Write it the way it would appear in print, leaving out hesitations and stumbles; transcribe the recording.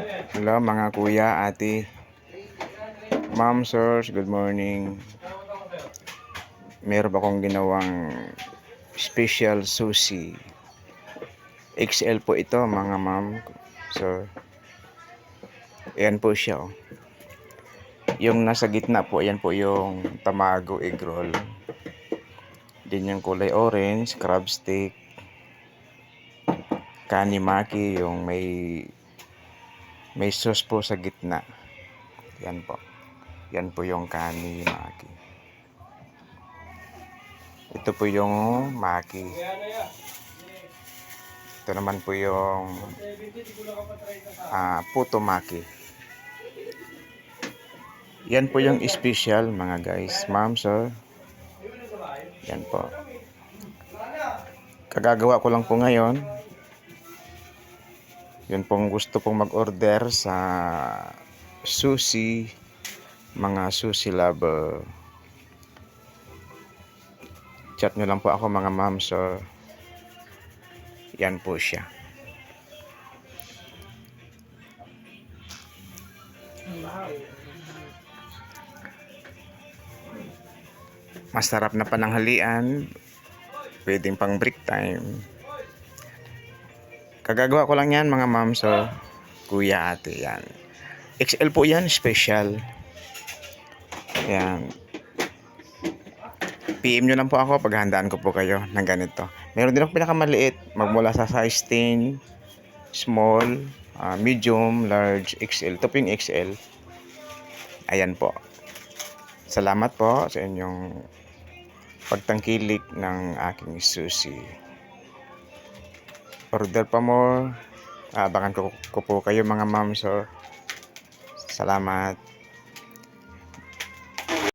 Hello mga kuya, ate, ma'am, sirs, good morning. Meron ba akong ginawang special sushi. XL po ito mga ma'am, sir. Ayan po siya. Oh. Yung nasa gitna po, ayan po yung tamago egg roll. Din yung kulay orange, crab stick, kanimaki, yung may sauce po sa gitna. Yan po. Yan po yung kanimaki. Ito po yung maki. Ito naman po yung puto maki. Yan po yung special mga guys. Ma'am, sir. Yan po. Kagagawa ko lang po ngayon. Yun pong gusto pong mag-order sa sushi, mga sushi lover. Chat nyo lang po ako mga ma'am, sir. Yan po siya. Masarap na pananghalian. Pwedeng pang break time. Kagagawa ko lang yan mga ma'am, sir. Kuya, ate, yan. XL po yan, special. Yan. PM nyo lang po ako, paghandaan ko po kayo ng ganito. Meron din ako pinakamaliit, magmula sa size 10, small, medium, large, XL. Ito po yung XL. Ayan po. Salamat po sa inyong pagtangkilik ng aking sushi. Order pa more. Abangan ko po kayo mga ma'am, sir. Salamat.